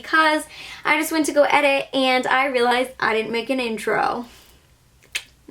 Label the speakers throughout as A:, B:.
A: because I just went to go edit and I realized I didn't make an intro.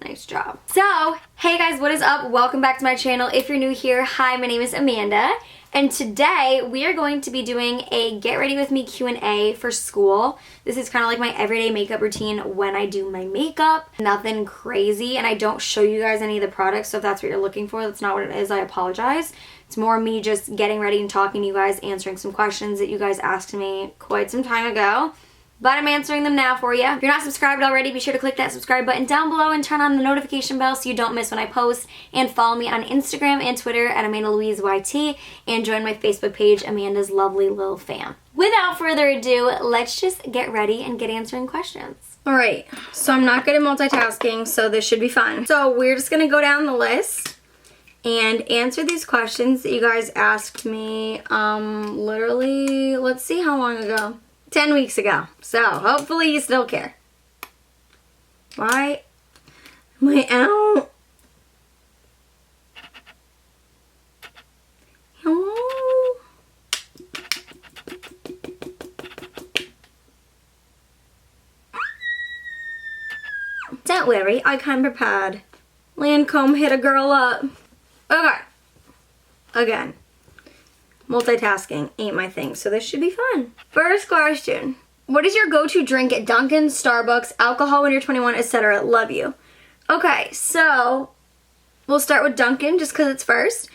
A: Nice job. So, hey guys, what is up? Welcome back to my channel. If you're new here, hi, my name is Amanda. And today we are going to be doing a get ready with me Q&A for school. This is kind of like my everyday makeup routine when I do my makeup. Nothing crazy, and I don't show you guys any of the products, so if that's what you're looking for, that's not what it is, I apologize. It's more me just getting ready and talking to you guys, answering some questions that you guys asked me quite some time ago. But I'm answering them now for you. If you're not subscribed already, be sure to click that subscribe button down below and turn on the notification bell so you don't miss when I post. And follow me on Instagram and Twitter at AmandaLouiseYT and join my Facebook page, Amanda's Lovely Lil Fam. Without further ado, let's just get ready and get answering questions. Alright, so I'm not good at multitasking, so this should be fun. So we're just going to go down the list and answer these questions that you guys asked me, literally, let's see how long ago. 10 weeks ago. So, hopefully you still care. Why am I out? Hello? Don't worry, I come prepared. Lancome hit a girl up. Okay. Again. Multitasking ain't my thing, so this should be fun. First question. What is your go-to drink at Dunkin', Starbucks, alcohol when you're 21, etc.? Love you. Okay, so we'll start with Dunkin' just because it's first.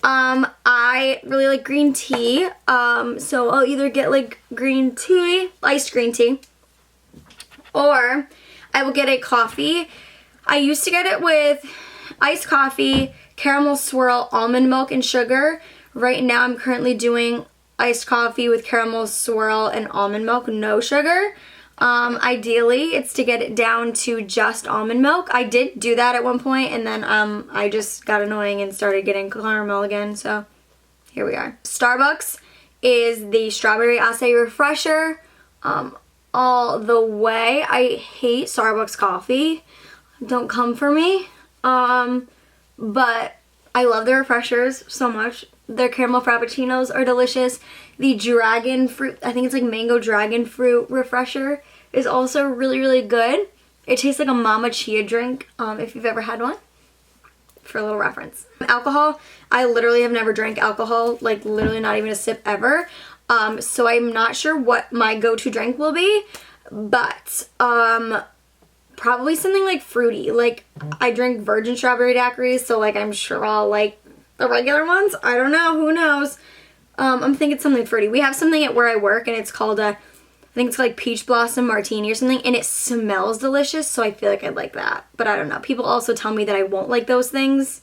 A: I really like green tea, so I'll either get like green tea, iced green tea, or I will get a coffee. I used to get it with iced coffee, caramel swirl, almond milk, and sugar. Right now I'm currently doing iced coffee with caramel swirl and almond milk, no sugar. Ideally, it's to get it down to just almond milk. I did do that at one point, and then I just got annoying and started getting caramel again, so here we are. Starbucks is the strawberry acai refresher all the way. I hate Starbucks coffee. Don't come for me. But I love the refreshers so much. Their caramel frappuccinos are delicious. The dragon fruit, I think it's like mango dragon fruit refresher, is also really, really good. It tastes like a mama chia drink, if you've ever had one, for a little reference. Alcohol, I literally have never drank alcohol, like literally not even a sip ever. So I'm not sure what my go-to drink will be, but probably something like fruity. Like, I drink virgin strawberry daiquiris, so like I'm sure I'll like the regular ones. I don't know, who knows. I'm thinking something fruity. We have something at where I work, and it's called I think it's like peach blossom martini or something, and it smells delicious, so I feel like I'd like that. But I don't know. People also tell me that I won't like those things.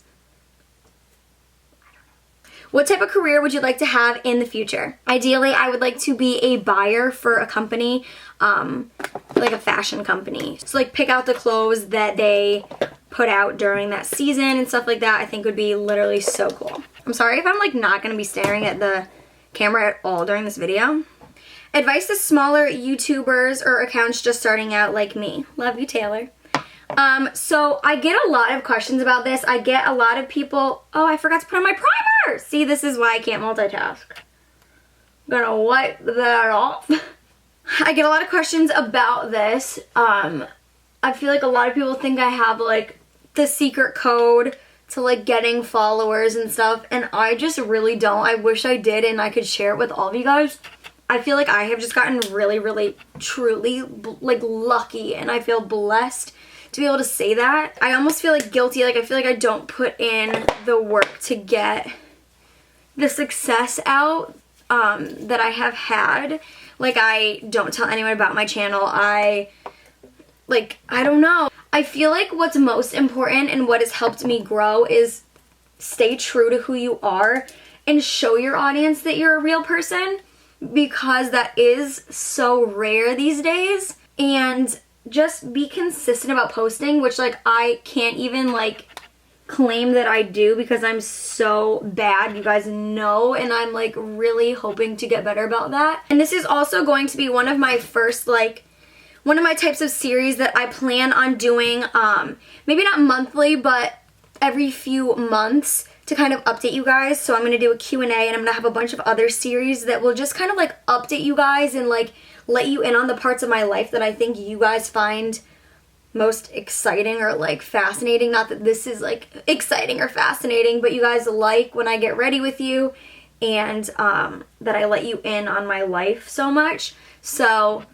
A: What type of career would you like to have in the future? Ideally, I would like to be a buyer for a company, like a fashion company. So like pick out the clothes that they put out during that season and stuff like that. I think would be literally so cool. I'm sorry if I'm like not going to be staring at the camera at all during this video. Advice to smaller YouTubers or accounts just starting out like me. Love you, Taylor. So I get a lot of questions about this. I get a lot of people, oh, I forgot to put on my primer. See, this is why I can't multitask. I'm gonna wipe that off. I get a lot of questions about this. I feel like a lot of people think I have like the secret code to like getting followers and stuff, and I just really don't. I wish I did and I could share it with all of you guys. I feel like I have just gotten really, really, truly like lucky, and I feel blessed to be able to say that. I almost feel like guilty. Like I feel like I don't put in the work to get the success out that I have had. Like I don't tell anyone about my channel. I don't know. I feel like what's most important and what has helped me grow is stay true to who you are and show your audience that you're a real person, because that is so rare these days. And just be consistent about posting, which like I can't even like claim that I do because I'm so bad, you guys know, and I'm like really hoping to get better about that. And this is also going to be one of my first one of my types of series that I plan on doing, maybe not monthly, but every few months, to kind of update you guys. So I'm going to do a Q&A, and I'm going to have a bunch of other series that will just kind of like update you guys and like let you in on the parts of my life that I think you guys find most exciting or like fascinating. Not that this is like exciting or fascinating, but you guys like when I get ready with you, and that I let you in on my life so much. So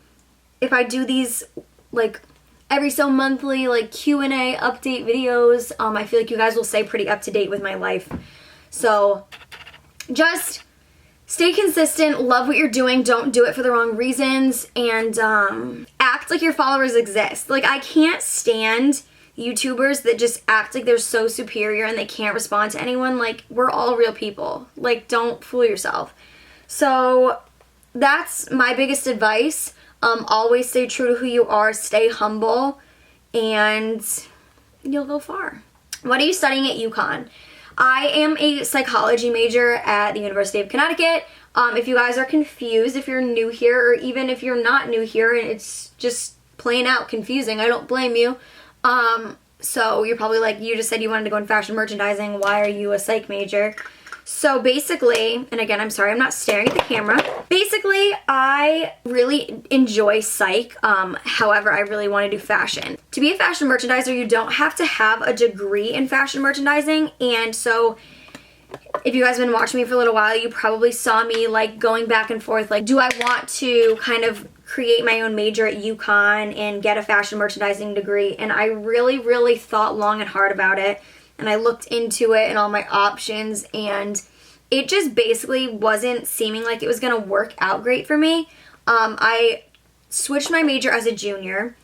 A: if I do these like every so monthly like Q&A update videos, I feel like you guys will stay pretty up to date with my life. So just stay consistent, love what you're doing, don't do it for the wrong reasons, and act like your followers exist. Like, I can't stand YouTubers that just act like they're so superior and they can't respond to anyone. Like, we're all real people. Like, don't fool yourself. So that's my biggest advice. Always stay true to who you are, stay humble, and you'll go far. What are you studying at UConn? I am a psychology major at the University of Connecticut. If you guys are confused, if you're new here, or even if you're not new here and it's just plain out confusing, I don't blame you. So you're probably like, you just said you wanted to go in fashion merchandising, why are you a psych major? So basically, and again, I'm sorry, I'm not staring at the camera. Basically, I really enjoy psych. However, I really want to do fashion. To be a fashion merchandiser, you don't have to have a degree in fashion merchandising. And so if you guys have been watching me for a little while, you probably saw me like going back and forth. Like, do I want to kind of create my own major at UConn and get a fashion merchandising degree? And I really, really thought long and hard about it. And I looked into it and all my options, and it just basically wasn't seeming like it was going to work out great for me. I switched my major as a junior,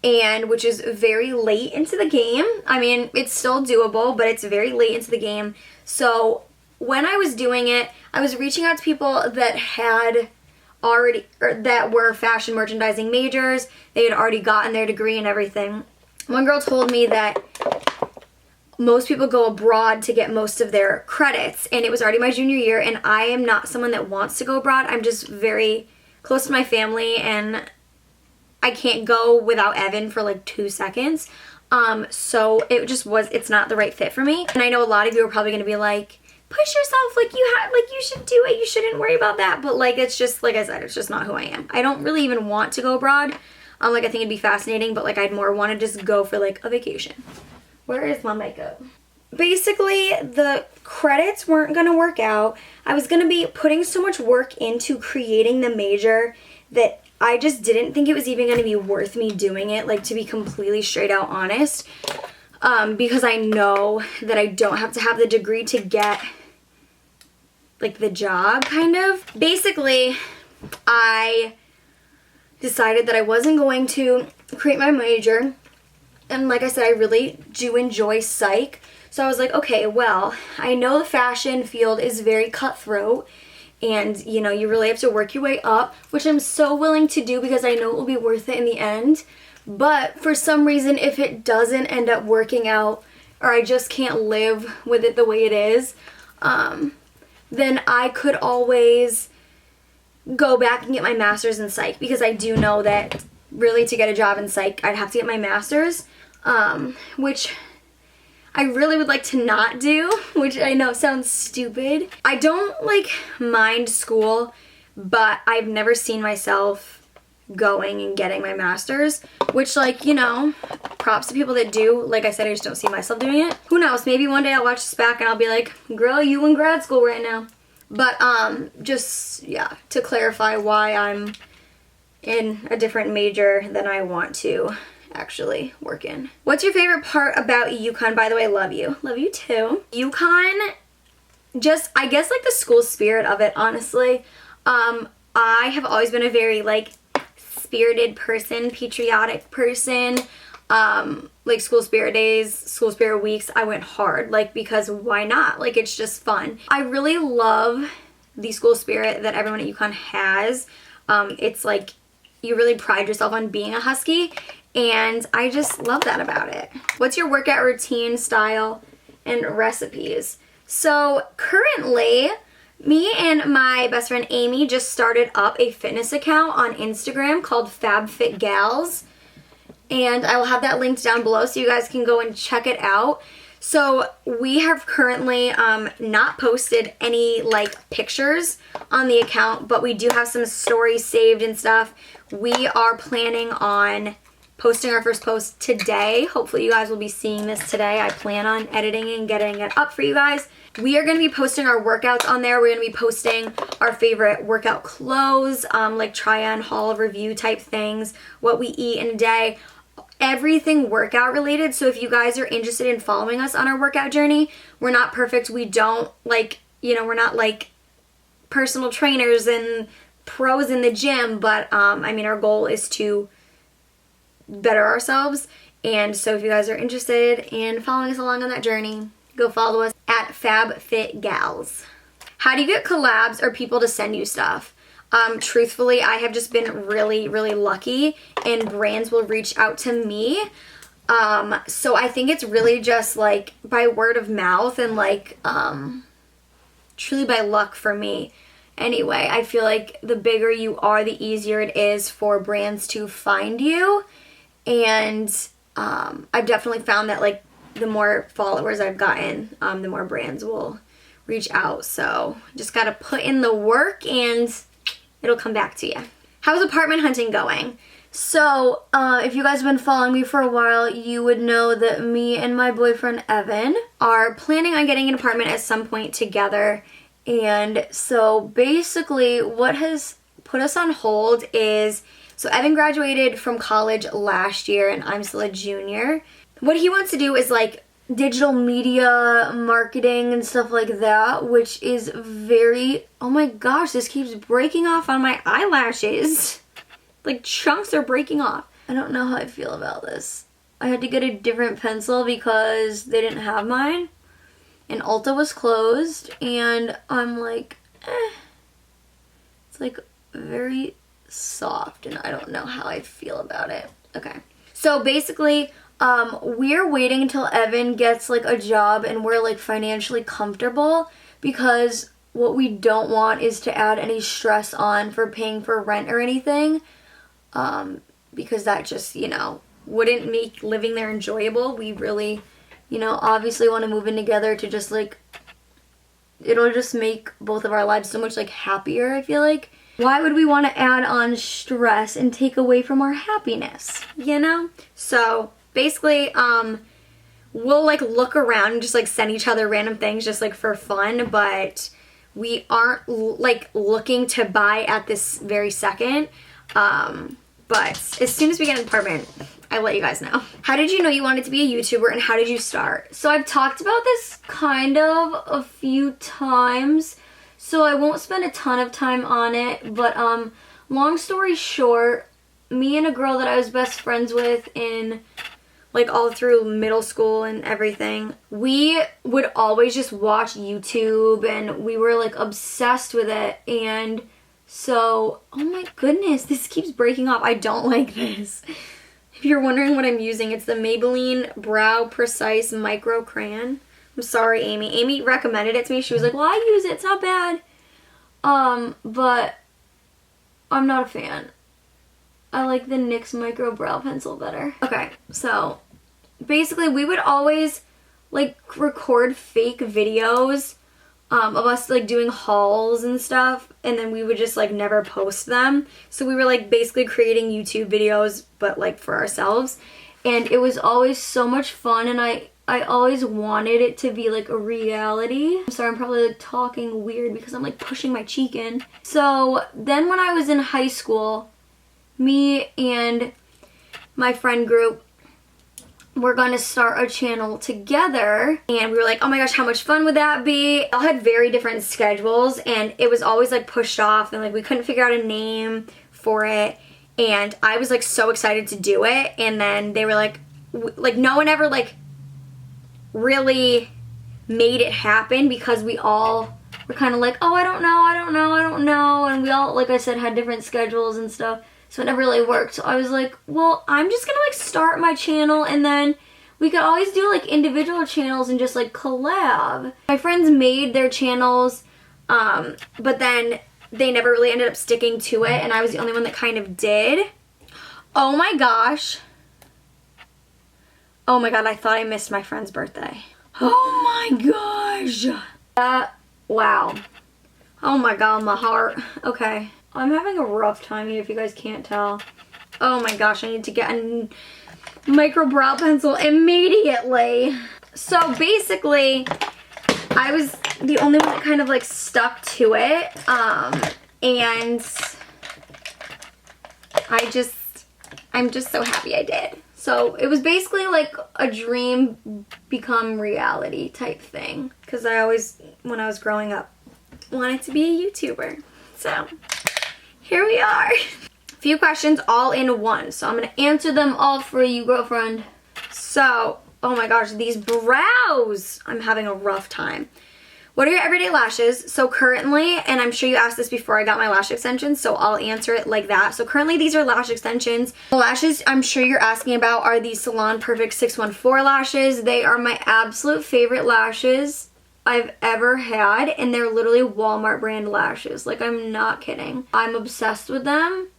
A: and which is very late into the game. I mean, it's still doable, but it's very late into the game. So when I was doing it, I was reaching out to people that had already, or that were fashion merchandising majors. They had already gotten their degree and everything. One girl told me that most people go abroad to get most of their credits, and it was already my junior year, and I am not someone that wants to go abroad. I'm just very close to my family, and I can't go without Evan for like 2 seconds. So it just it's not the right fit for me. And I know a lot of you are probably going to be like, push yourself, like you should do it, you shouldn't worry about that. But like, it's just, like I said, it's just not who I am. I don't really even want to go abroad. Like, I think it'd be fascinating, but like, I'd more want to just go for like a vacation. Where is my makeup? Basically, the credits weren't going to work out. I was going to be putting so much work into creating the major that I just didn't think it was even going to be worth me doing it, like, to be completely straight out honest. Because I know that I don't have to have the degree to get, like, the job, kind of. Basically, I decided that I wasn't going to create my major. And like I said, I really do enjoy psych. So I was like, okay, well, I know the fashion field is very cutthroat, and you know, you really have to work your way up, which I'm so willing to do because I know it will be worth it in the end. But for some reason, if it doesn't end up working out, or I just can't live with it the way it is, then I could always go back and get my master's in psych, because I do know that really to get a job in psych, I'd have to get my master's. Which I really would like to not do, which I know sounds stupid. I don't like mind school, but I've never seen myself going and getting my master's, which, like, you know, props to people that do. Like I said, I just don't see myself doing it. Who knows, maybe one day I'll watch this back and I'll be like, girl, you in grad school right now. But just, yeah, to clarify why I'm in a different major than I want to actually work in. What's your favorite part about UConn? By the way, love you. Love you too. UConn, just, I guess, like the school spirit of it, honestly. I have always been a very, like, spirited person, patriotic person. Like, school spirit days, school spirit weeks, I went hard, like, because why not? Like, it's just fun. I really love the school spirit that everyone at UConn has. It's like, you really pride yourself on being a Husky, and I just love that about it. What's your workout routine, style, and recipes? So currently, me and my best friend Amy just started up a fitness account on Instagram called FabFitGals, and I will have that linked down below so you guys can go and check it out. So we have currently not posted any like pictures on the account, but we do have some stories saved and stuff. We are planning on posting our first post today. Hopefully you guys will be seeing this today. I plan on editing and getting it up for you guys. We are going to be posting our workouts on there. We're going to be posting our favorite workout clothes, like try on haul review type things, what we eat in a day, everything workout related. So if you guys are interested in following us on our workout journey, we're not perfect. We don't like, you know, we're not like personal trainers and pros in the gym, but I mean, our goal is to better ourselves. And so if you guys are interested in following us along on that journey, go follow us at FabFitGals. How do you get collabs or people to send you stuff? Truthfully, I have just been really, really lucky and brands will reach out to me. So I think it's really just like by word of mouth and like truly by luck for me. Anyway, I feel like the bigger you are, the easier it is for brands to find you. And I've definitely found that like the more followers I've gotten, the more brands will reach out. So just gotta put in the work and it'll come back to you. How's apartment hunting going? So if you guys have been following me for a while, you would know that me and my boyfriend Evan are planning on getting an apartment at some point together. And so basically what has put us on hold is, so Evan graduated from college last year and I'm still a junior. What he wants to do is like digital media marketing and stuff like that, which is very, oh my gosh, this keeps breaking off on my eyelashes. Like chunks are breaking off. I don't know how I feel about this. I had to get a different pencil because they didn't have mine. And Ulta was closed and I'm like, It's like very soft and I don't know how I feel about it. Okay. So basically, we're waiting until Evan gets like a job and we're like financially comfortable, because what we don't want is to add any stress on for paying for rent or anything, because that just, you know, wouldn't make living there enjoyable. We really, you know, obviously want to move in together to just like, it'll just make both of our lives so much like happier, I feel like. Why would we want to add on stress and take away from our happiness, you know? So basically, we'll like look around and just like send each other random things just like for fun, but we aren't like looking to buy at this very second. But as soon as we get an apartment, I'll let you guys know. How did you know you wanted to be a YouTuber and how did you start? So I've talked about this kind of a few times, so I won't spend a ton of time on it, but long story short, me and a girl that I was best friends with in like all through middle school and everything, we would always just watch YouTube and we were like obsessed with it. And so, oh my goodness, this keeps breaking off. I don't like this. If you're wondering what I'm using, it's the Maybelline Brow Precise Micro Crayon. I'm sorry, Amy. Amy recommended it to me. She was like, well, I use it. It's not bad. But I'm not a fan. I like the NYX Micro Brow Pencil better. Okay, so basically we would always like record fake videos of us like doing hauls and stuff, and then we would just like never post them. So we were like basically creating YouTube videos but like for ourselves, and it was always so much fun, and I always wanted it to be like a reality. I'm sorry, I'm probably like talking weird because I'm like pushing my cheek in. So then when I was in high school, me and my friend group were going to start a channel together, and we were like, oh my gosh, how much fun would that be? We all had very different schedules and it was always like pushed off, and like we couldn't figure out a name for it, and I was like so excited to do it, and then they were like no one ever like really made it happen because we all were kind of like, oh, I don't know, and we all, like I said, had different schedules and stuff. So it never really worked. So I was like, well, I'm just gonna like start my channel, and then we could always do like individual channels and just like collab. My friends made their channels, but then they never really ended up sticking to it, and I was the only one that kind of did. Oh my gosh. Oh my god, I thought I missed my friend's birthday. Oh my gosh. Wow. Oh my god, my heart. Okay. I'm having a rough time here if you guys can't tell. Oh my gosh, I need to get a micro brow pencil immediately. So basically, I was the only one that kind of like stuck to it. And I'm just so happy I did. So it was basically like a dream become reality type thing. Because I always, when I was growing up, wanted to be a YouTuber. So here we are. A few questions all in one. So I'm going to answer them all for you, girlfriend. So, oh my gosh, these brows. I'm having a rough time. What are your everyday lashes? So currently, and I'm sure you asked this before I got my lash extensions, so I'll answer it like that. So currently these are lash extensions. The lashes I'm sure you're asking about are the Salon Perfect 614 lashes. They are my absolute favorite lashes I've ever had, and they're literally Walmart brand lashes. Like, I'm not kidding. I'm obsessed with them,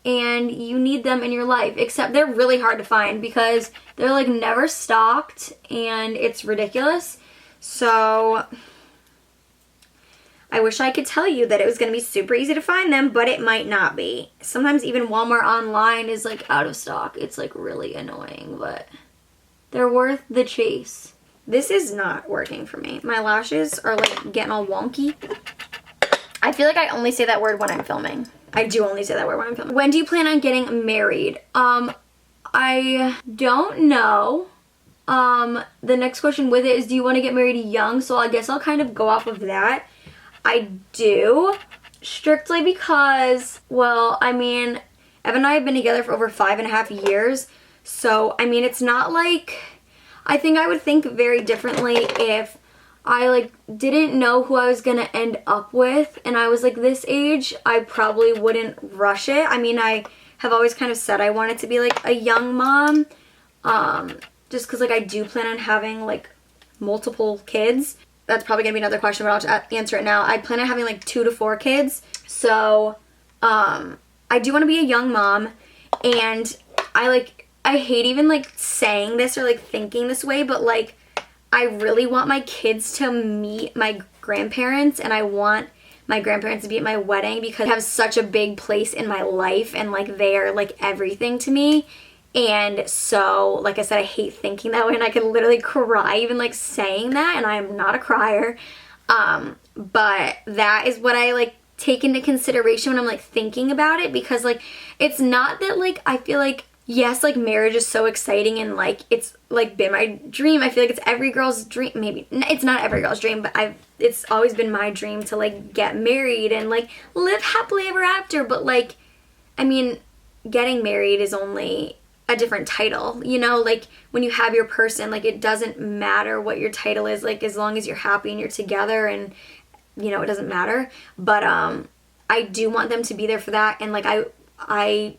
A: and you need them in your life, except they're really hard to find because they're like never stocked, and it's ridiculous. So I wish I could tell you that it was going to be super easy to find them, but it might not be. Sometimes even Walmart online is like out of stock. It's like really annoying, but they're worth the chase. This is not working for me. My lashes are like getting all wonky. I feel like I only say that word when I'm filming. I do only say that word when I'm filming. When do you plan on getting married? I don't know. The next question with it is, do you want to get married young? So I guess I'll kind of go off of that. I do, strictly because, well, I mean, Evan and I have been together for over 5.5 years, so, I mean, it's not like, I think I would think very differently if I, like, didn't know who I was gonna end up with, and I was, like, this age. I probably wouldn't rush it. I mean, I have always kind of said I wanted to be, like, a young mom, just because, like, I do plan on having, like, multiple kids. That's probably gonna be another question, but I'll just answer it now. I plan on having like 2 to 4 kids. So, I do want to be a young mom, and I hate even like saying this or like thinking this way, but like I really want my kids to meet my grandparents, and I want my grandparents to be at my wedding because they have such a big place in my life, and like they are like everything to me. And so, like I said, I hate thinking that way, and I could literally cry even like saying that, and I am not a crier. But that is what I like take into consideration when I'm like thinking about it, because like it's not that like I feel like, yes, like marriage is so exciting and like it's like been my dream. I feel like it's every girl's dream. Maybe it's not every girl's dream, but it's always been my dream to like get married and like live happily ever after. But like, I mean, getting married is only a different title, you know, like when you have your person, like it doesn't matter what your title is, like as long as you're happy and you're together, and you know, it doesn't matter. But I do want them to be there for that, and like I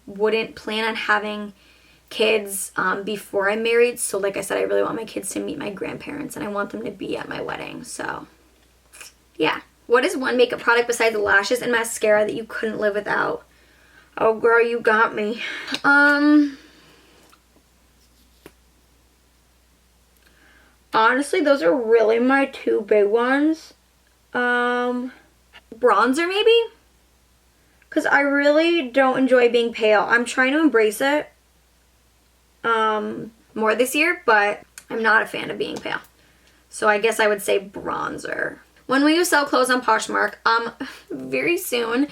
A: wouldn't plan on having kids before I'm married. So like I said, I really want my kids to meet my grandparents, and I want them to be at my wedding. So yeah. What is one makeup product besides lashes and mascara that you couldn't live without? Oh girl, you got me. Honestly, those are really my 2 big ones. Bronzer maybe? Because I really don't enjoy being pale. I'm trying to embrace it more this year, but I'm not a fan of being pale. So I guess I would say bronzer. When will you sell clothes on Poshmark? Very soon.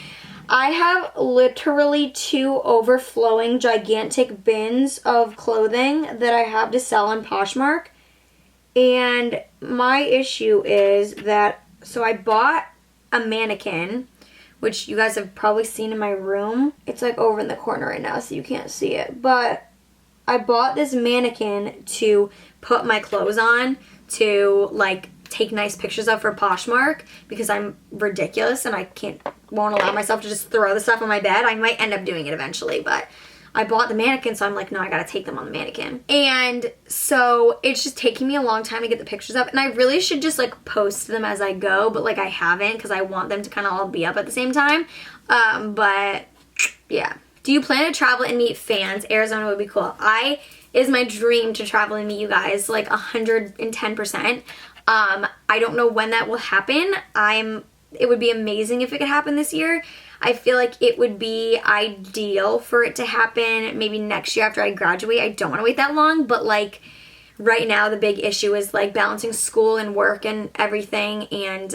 A: I have literally 2 overflowing gigantic bins of clothing that I have to sell on Poshmark. And my issue is that, so I bought a mannequin, which you guys have probably seen in my room. It's like over in the corner right now, so you can't see it. But I bought this mannequin to put my clothes on, to like take nice pictures of for Poshmark, because I'm ridiculous and I won't allow myself to just throw the stuff on my bed. I might end up doing it eventually, but I bought the mannequin, so I'm like, no, I gotta take them on the mannequin. And so it's just taking me a long time to get the pictures up, and I really should just like post them as I go, but like I haven't, because I want them to kind of all be up at the same time. But yeah. Do you plan to travel and meet fans? Arizona would be cool. I is my dream to travel and meet you guys, like 110%. I don't know when that will happen. It would be amazing if it could happen this year. I feel like it would be ideal for it to happen maybe next year after I graduate. I don't want to wait that long, but like right now the big issue is like balancing school and work and everything, and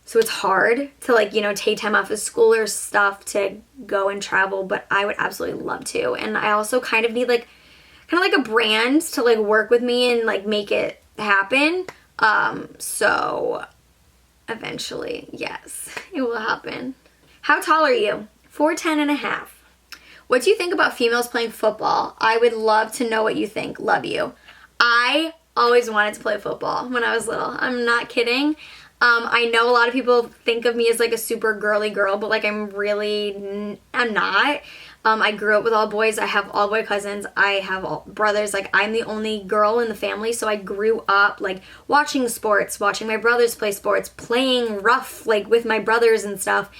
A: so it's hard to like, you know, take time off of school or stuff to go and travel, but I would absolutely love to. And I also kind of need like a brand to like work with me and like make it happen. So eventually, yes, it will happen. How tall are you? 4'10" and a half. What do you think about females playing football? I would love to know what you think. Love you. I always wanted to play football when I was little. I'm not kidding. I know a lot of people think of me as like a super girly girl, but like I'm not. I grew up with all boys. I have all boy cousins. I have all brothers. Like I'm the only girl in the family, so I grew up like watching sports, watching my brothers play sports, playing rough like with my brothers and stuff.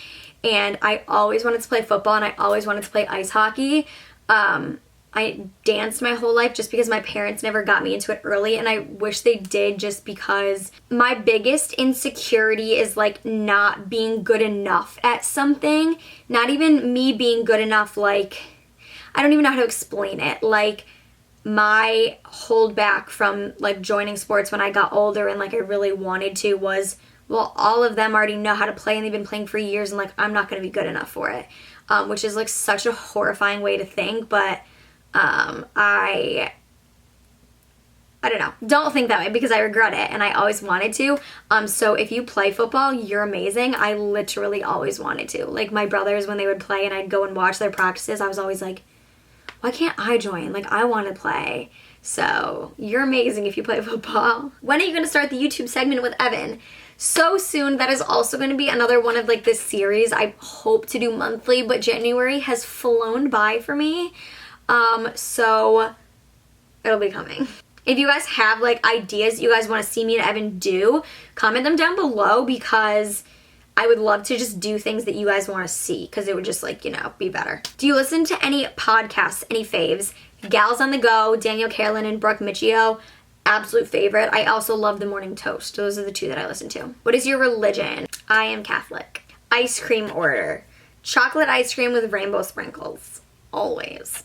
A: And I always wanted to play football, and I always wanted to play ice hockey. I danced my whole life just because my parents never got me into it early, and I wish they did, just because my biggest insecurity is like not being good enough at something. Not even me being good enough, like I don't even know how to explain it. Like my holdback from like joining sports when I got older and like I really wanted to was, well, all of them already know how to play and they've been playing for years, and like I'm not going to be good enough for it, which is like such a horrifying way to think. But I don't know. Don't think that way, because I regret it and I always wanted to. So if you play football, you're amazing. I literally always wanted to. Like my brothers, when they would play and I'd go and watch their practices, I was always like, why can't I join? Like I want to play. So you're amazing if you play football. When are you going to start the YouTube segment with Evan? So soon. That is also going to be another one of like this series. I hope to do monthly, but January has flown by for me. So it'll be coming. If you guys have like ideas you guys want to see me and Evan do, comment them down below, because I would love to just do things that you guys want to see, because it would just like, you know, be better. Do you listen to any podcasts, any faves? Gals on the Go, Danielle Carolyn and Brooke Michio, absolute favorite. I also love The Morning Toast. Those are the two that I listen to. What is your religion? I am Catholic. Ice cream order. Chocolate ice cream with rainbow sprinkles. Always.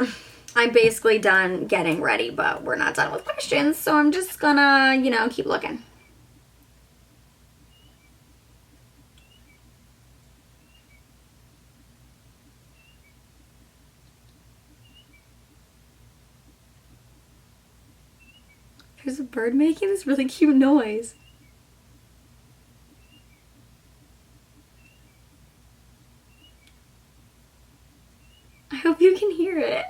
A: I'm basically done getting ready, but we're not done with questions, so I'm just gonna, you know, keep looking. There's a bird making this really cute noise. I hope you can hear it.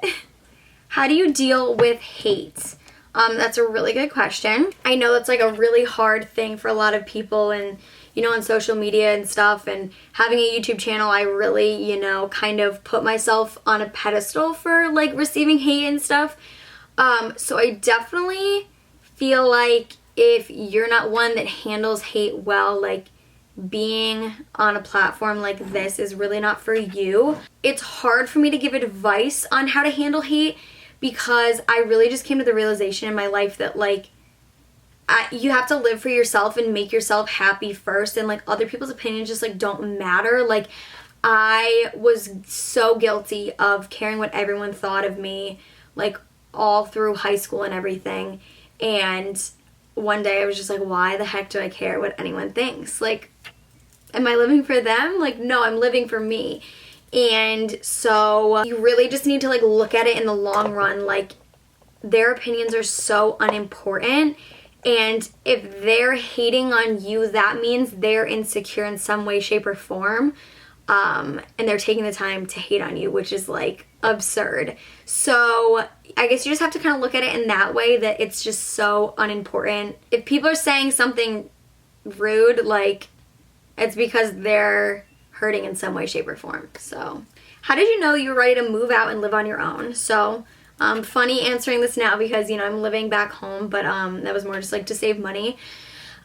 A: How do you deal with hate? That's a really good question. I know that's like a really hard thing for a lot of people, and you know, on social media and stuff, and having a YouTube channel, I really, you know, kind of put myself on a pedestal for like receiving hate and stuff. So I definitely feel like if you're not one that handles hate well, like being on a platform like this is really not for you. It's hard for me to give advice on how to handle hate, because I really just came to the realization in my life that like you have to live for yourself and make yourself happy first, and like other people's opinions just like don't matter. Like I was so guilty of caring what everyone thought of me, like all through high school and everything. And one day I was just like, why the heck do I care what anyone thinks? Like, am I living for them? Like, no, I'm living for me. And so you really just need to like look at it in the long run. Like their opinions are so unimportant, and if they're hating on you, that means they're insecure in some way, shape, or form, and they're taking the time to hate on you, which is like absurd. So I guess you just have to kind of look at it in that way, that it's just so unimportant. If people are saying something rude, like it's because they're hurting in some way, shape, or form. So how did you know you were ready to move out and live on your own? So funny answering this now, because you know I'm living back home, but that was more just like to save money.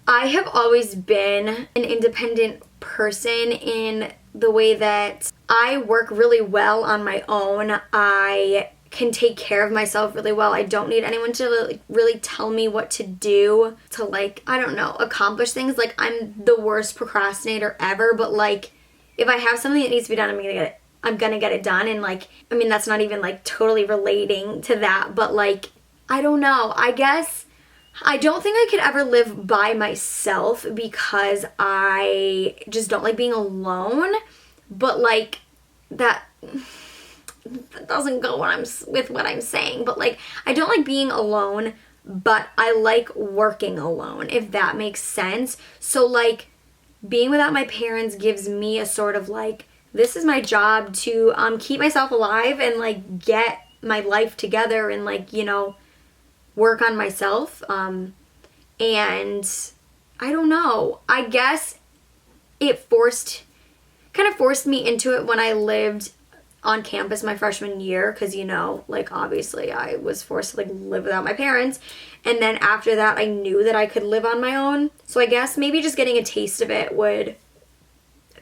A: I have always been an independent person in the way that I work really well on my own. I can take care of myself really well. I don't need anyone to like really tell me what to do to like, I don't know, accomplish things. Like I'm the worst procrastinator ever, but like if I have something that needs to be done, I'm gonna get it done. And like, I mean, that's not even like totally relating to that, but like, I don't know. I guess I don't think I could ever live by myself because I just don't like being alone. But like that doesn't go with what I'm saying. But like, I don't like being alone, but I like working alone, if that makes sense. So like being without my parents gives me a sort of like, this is my job to keep myself alive and like get my life together and like, you know, work on myself. And I don't know, I guess it kind of forced me into it when I lived on campus my freshman year, because, you know, like obviously I was forced to like live without my parents, and then after that I knew that I could live on my own. So I guess maybe just getting a taste of it would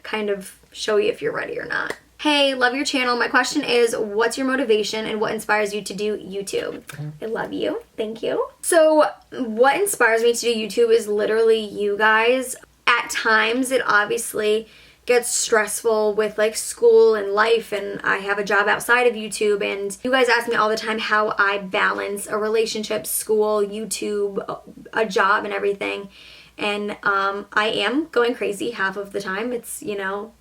A: kind of show you if you're ready or not. Hey, love your channel. My question is, what's your motivation and what inspires you to do YouTube? I love you. Thank you. So what inspires me to do YouTube is literally you guys. At times it obviously gets stressful with like school and life, and I have a job outside of YouTube, and you guys ask me all the time how I balance a relationship, school, YouTube, a job and everything. And I am going crazy half of the time. It's, you know,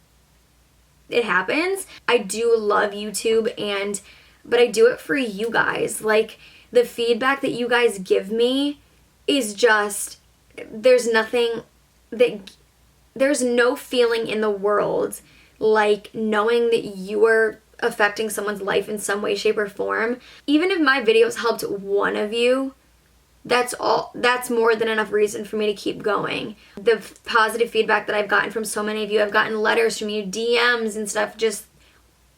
A: it happens. I do love YouTube, but I do it for you guys. Like the feedback that you guys give me is just, there's no feeling in the world like knowing that you are affecting someone's life in some way, shape, or form. Even if my videos helped one of you, that's more than enough reason for me to keep going. The positive feedback that I've gotten from so many of you, I've gotten letters from you, DMs and stuff, just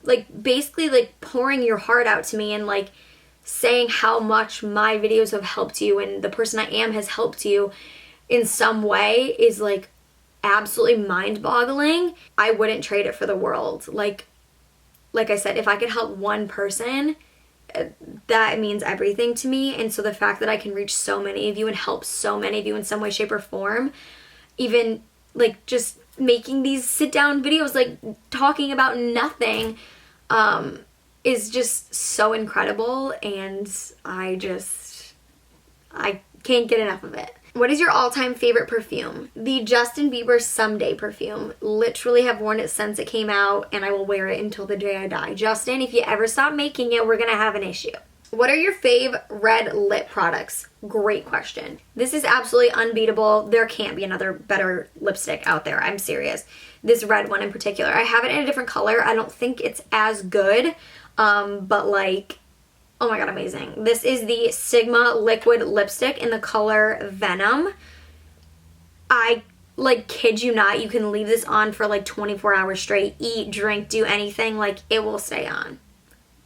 A: like basically like pouring your heart out to me and like saying how much my videos have helped you and the person I am has helped you in some way is like absolutely mind-boggling. I wouldn't trade it for the world. Like I said, if I could help one person, that means everything to me. And so the fact that I can reach so many of you and help so many of you in some way, shape, or form, even like just making these sit down videos like talking about nothing, is just so incredible. And I can't get enough of it. What is your all-time favorite perfume? The Justin Bieber Someday perfume. Literally have worn it since it came out, and I will wear it until the day I die. Justin, if you ever stop making it, we're gonna have an issue. What are your fave red lip products? Great question. This is absolutely unbeatable. There can't be another better lipstick out there. I'm serious. This red one in particular. I have it in a different color. I don't think it's as good, but like, oh my god, amazing. This is the Sigma liquid lipstick in the color Venom. I like kid you not, you can leave this on for like 24 hours straight, eat, drink, do anything, like it will stay on.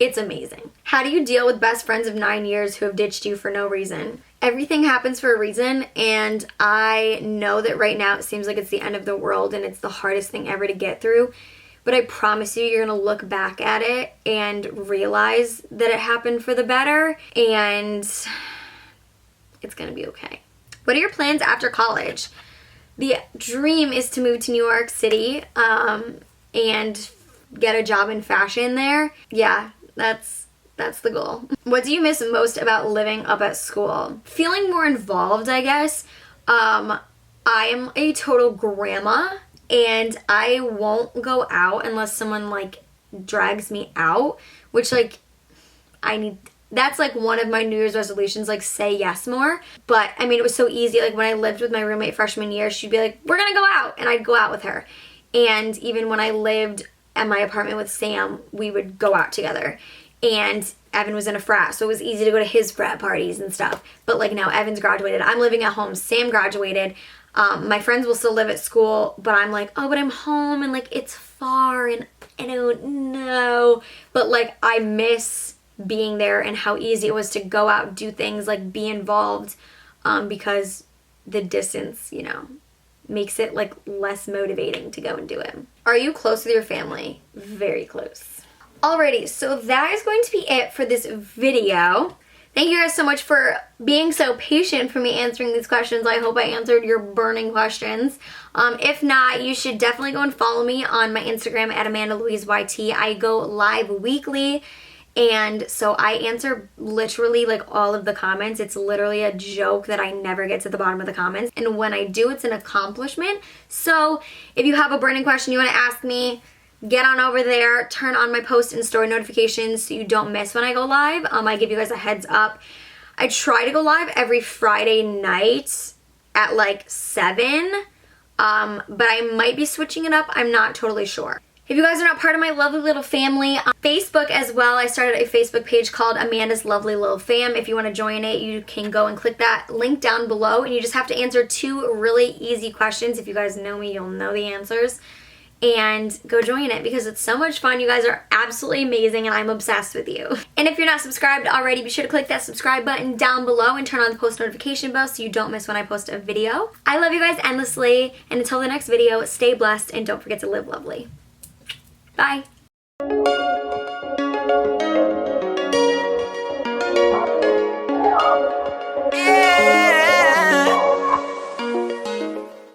A: It's amazing. How do you deal with best friends of 9 years who have ditched you for no reason? Everything happens for a reason, and I know that right now it seems like it's the end of the world and it's the hardest thing ever to get through. But I promise you, you're going to look back at it and realize that it happened for the better, and it's going to be okay. What are your plans after college? The dream is to move to New York City and get a job in fashion there. Yeah, that's the goal. What do you miss most about living up at school? Feeling more involved, I guess. I am a total grandma, and I won't go out unless someone like drags me out, which like that's like one of my New Year's resolutions, like say yes more. But I mean, it was so easy. Like when I lived with my roommate freshman year, she'd be like, we're gonna go out, and I'd go out with her. And even when I lived at my apartment with Sam, we would go out together. And Evan was in a frat, so it was easy to go to his frat parties and stuff. But like now Evan's graduated, I'm living at home, Sam graduated. My friends will still live at school, but I'm like, oh, but I'm home and like it's far and I don't know. But like I miss being there and how easy it was to go out, do things, like be involved, because the distance, you know, makes it like less motivating to go and do it. Are you close with your family? Very close. Alrighty, so that is going to be it for this video. Thank you guys so much for being so patient for me answering these questions. I hope I answered your burning questions. If not, you should definitely go and follow me on my Instagram at AmandaLouiseYT. I go live weekly, and so I answer literally like all of the comments. It's literally a joke that I never get to the bottom of the comments, and when I do, it's an accomplishment. So if you have a burning question you want to ask me, get on over there, turn on my post and story notifications so you don't miss when I go live. I give you guys a heads up. I try to go live every Friday night at like 7, but I might be switching it up. I'm not totally sure. If you guys are not part of my lovely little family, on Facebook as well, I started a Facebook page called Amanda's Lovely Little Fam. If you want to join it, you can go and click that link down below, and you just have to answer 2 really easy questions. If you guys know me, you'll know the answers. And go join it because it's so much fun. You guys are absolutely amazing and I'm obsessed with you. And if you're not subscribed already, be sure to click that subscribe button down below and turn on the post notification bell so you don't miss when I post a video. I love you guys endlessly, and until the next video, stay blessed and don't forget to live lovely. Bye.